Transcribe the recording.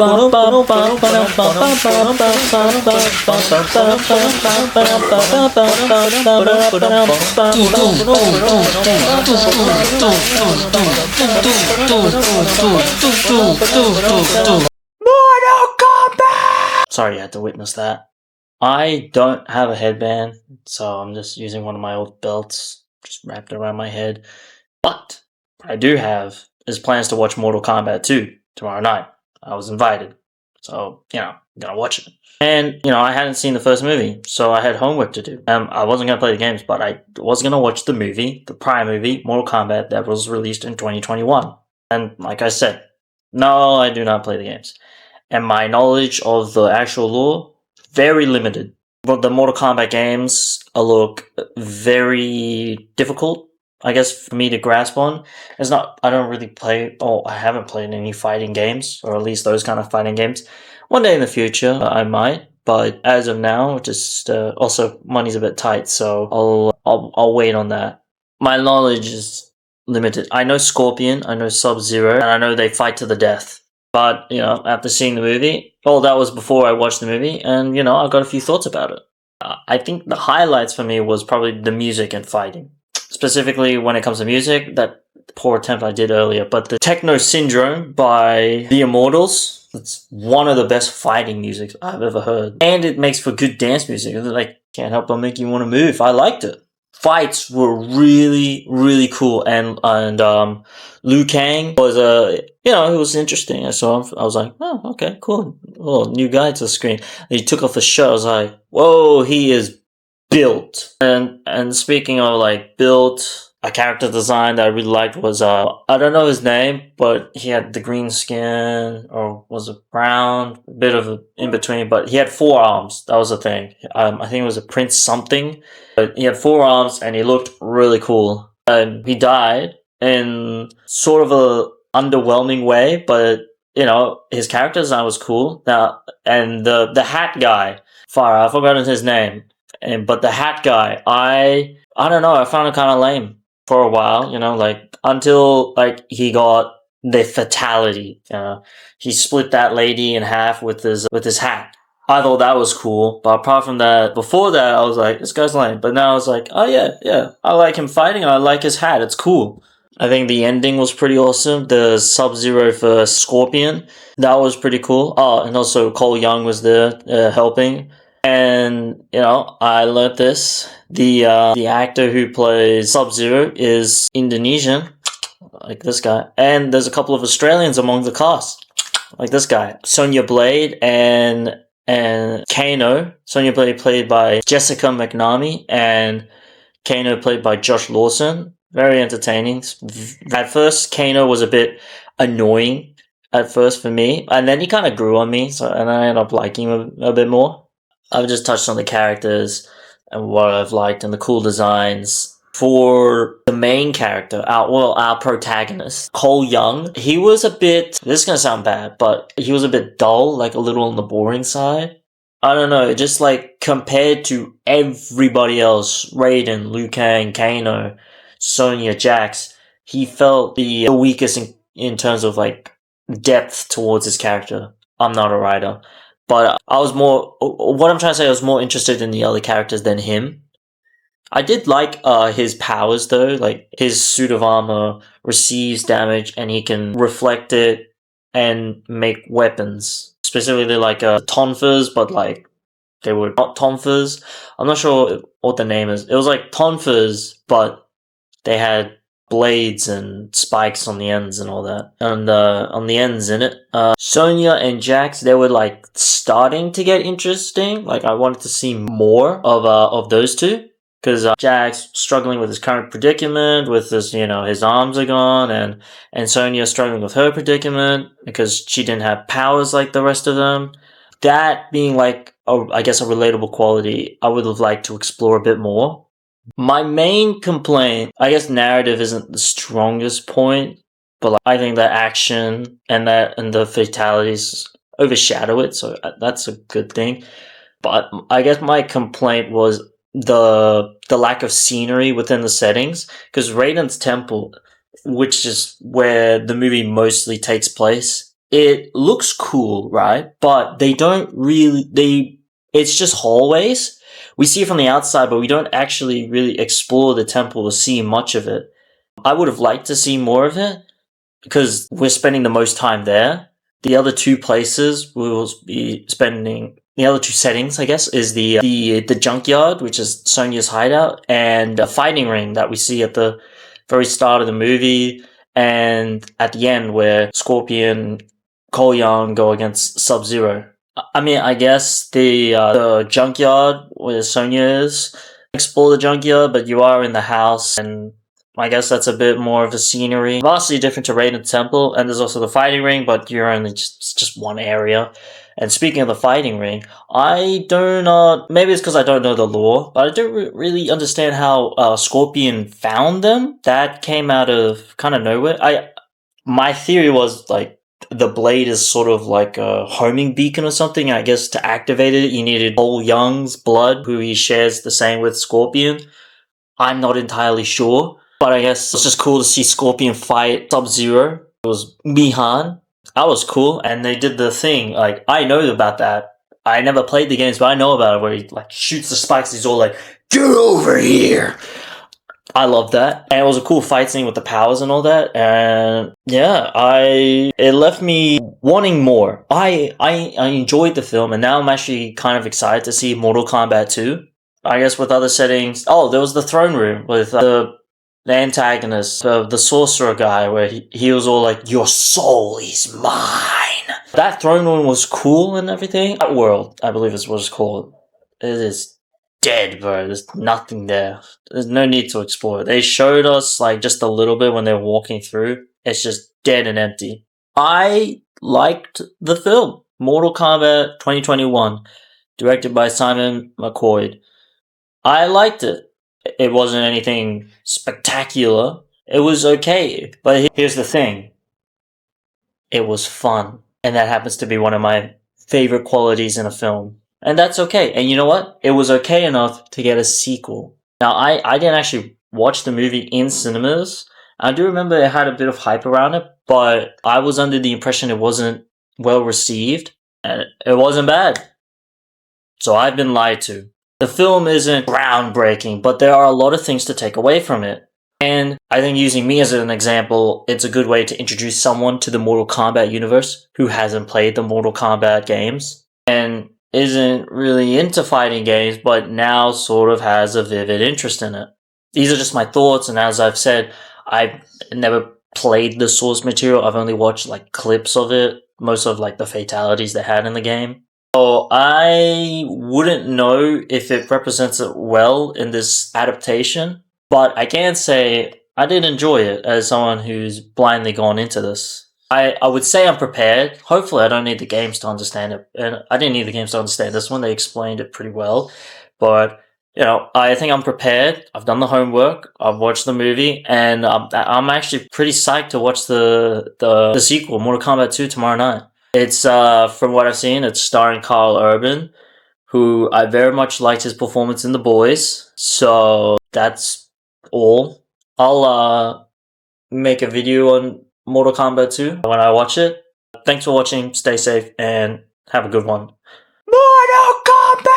Kombat! Sorry you had to witness that. I don't have a headband, so I'm just using one of my old belts, just wrapped around my head. But what I do have is plans to watch Mortal Kombat 2 tomorrow night. I was invited, so, I'm gonna watch it. And, I hadn't seen the first movie, so I had homework to do. I wasn't gonna play the games, but I was gonna watch the movie, the prior movie, Mortal Kombat, that was released in 2021. And like I said, no, I do not play the games. And my knowledge of the actual lore, very limited. But the Mortal Kombat games look very difficult, I guess, for me to grasp on. I don't really play, I haven't played any fighting games, or at least those kind of fighting games. One day in the future, I might, but as of now, just, also, money's a bit tight, so I'll wait on that. My knowledge is limited. I know Scorpion, I know Sub-Zero, and I know they fight to the death. But, after seeing the movie, that was before I watched the movie, and, I got a few thoughts about it. I think the highlights for me was probably the music and fighting. Specifically, when it comes to music, that poor attempt I did earlier, but the Techno Syndrome by The Immortals, it's one of the best fighting music I've ever heard. And it makes for good dance music. Can't help but make you want to move. I liked it. Fights were really, really cool, and Liu Kang was it was interesting. I saw him, I was like, oh, okay, cool, new guy to the screen. And he took off the shirt. I was like, whoa, he is built. And speaking of built, a character design that I really liked was I don't know his name, but he had the green skin, or was it brown? A bit of in between, but he had 4 arms. That was the thing. I think it was a Prince something, but he had 4 arms and he looked really cool. And he died in sort of a underwhelming way, but his character design was cool. Now, and the hat guy, I've forgotten his name, but the hat guy, I don't know, I found it kind of lame for a while, until he got the fatality. He split that lady in half with his hat. I thought that was cool, but apart from that, before that, I was like, this guy's lame. But now I was like, oh yeah, I like him fighting, and I like his hat. It's cool. I think the ending was pretty awesome. The Sub-Zero for Scorpion, that was pretty cool. Oh, and also Cole Young was there helping. And, I learned this. The actor who plays Sub-Zero is Indonesian, like this guy. And there's a couple of Australians among the cast, like this guy. Sonya Blade and Kano. Sonya Blade played by Jessica McNamee, and Kano played by Josh Lawson. Very entertaining. At first, Kano was a bit annoying at first for me, and then he kind of grew on me, and I ended up liking him a bit more. I've just touched on the characters and what I've liked and the cool designs. For the main character, our protagonist, Cole Young, he was a bit, this is going to sound bad, but he was a bit dull, a little on the boring side. I don't know, just compared to everybody else, Raiden, Liu Kang, Kano, Sonya, Jax, he felt the weakest in terms of depth towards his character. I'm not a writer. But I was more interested in the other characters than him. I did like his powers though, his suit of armor receives damage and he can reflect it and make weapons. Specifically tonfas, but they were not tonfas. I'm not sure what the name is. It was tonfas, but they had blades and spikes on the ends and all that, and on the ends in it. Sonya and Jax, they were starting to get interesting. I wanted to see more of those two, because Jax struggling with his current predicament, with his his arms are gone, and Sonya struggling with her predicament because she didn't have powers like the rest of them. That being I guess a relatable quality I would have liked to explore a bit more. My main complaint, I guess narrative isn't the strongest point, but I think the action and the fatalities overshadow it, so that's a good thing. But I guess my complaint was the lack of scenery within the settings, because Raiden's temple, which is where the movie mostly takes place, it looks cool, right? But they don't really, it's just hallways. We see it from the outside, but we don't actually really explore the temple or see much of it. I would have liked to see more of it because we're spending the most time there. The other two places we will be spending, the other two settings, I guess, is the junkyard, which is Sonya's hideout, and a fighting ring that we see at the very start of the movie and at the end where Scorpion, Cole Young go against Sub-Zero. I mean, I guess the junkyard where Sonya is, explore the junkyard, but you are in the house, and I guess that's a bit more of a scenery. Vastly different to Raiden Temple, and there's also the fighting ring, but you're only just one area. And speaking of the fighting ring, I do not, maybe it's because I don't know the lore, but I don't really understand how Scorpion found them. That came out of kind of nowhere. My theory was like, the blade is sort of like a homing beacon or something. I guess to activate it, you needed Cole Young's blood, who he shares the same with Scorpion. I'm not entirely sure, but I guess it's just cool to see Scorpion fight Sub-Zero. It was Mihan. That was cool, and they did the thing. Like, I know about that. I never played the games, but I know about it, where he like shoots the spikes. He's all like, "Get over here!" I love that, and it was a cool fight scene with the powers and all that. And yeah, it left me wanting more. I enjoyed the film, and now I'm actually kind of excited to see Mortal Kombat 2. I guess with other settings. Oh, there was the throne room with the antagonist, the sorcerer guy, where he was all like, "Your soul is mine." That throne room was cool and everything. That world, I believe is what it's called. It is dead, bro. There's nothing there. There's no need to explore it. They showed us like just a little bit when they were walking through. It's just dead and empty. I liked the film. Mortal Kombat 2021, directed by Simon McQuoid. I liked it. It wasn't anything spectacular. It was okay. But here's the thing. It was fun. And that happens to be one of my favorite qualities in a film. And that's okay. And you know what? It was okay enough to get a sequel. Now, I didn't actually watch the movie in cinemas. I do remember it had a bit of hype around it, but I was under the impression it wasn't well received. And it wasn't bad. So I've been lied to. The film isn't groundbreaking, but there are a lot of things to take away from it. And I think using me as an example, it's a good way to introduce someone to the Mortal Kombat universe who hasn't played the Mortal Kombat games and isn't really into fighting games, but now sort of has a vivid interest in it. These are just my thoughts, and as I've said, I've never played the source material. I've only watched like clips of it, most of like the fatalities they had in the game. So I wouldn't know if it represents it well in this adaptation, but I can say I did enjoy it as someone who's blindly gone into this. I would say I'm prepared. Hopefully I don't need the games to understand it. And I didn't need the games to understand this one. They explained it pretty well. But, you know, I think I'm prepared. I've done the homework. I've watched the movie. And I'm actually pretty psyched to watch the sequel, Mortal Kombat 2, tomorrow night. It's, from what I've seen, it's starring Carl Urban, who I very much liked his performance in The Boys. So that's all. I'll make a video on Mortal Kombat 2 when I watch it. Thanks for watching, stay safe, and have a good one. Mortal Kombat!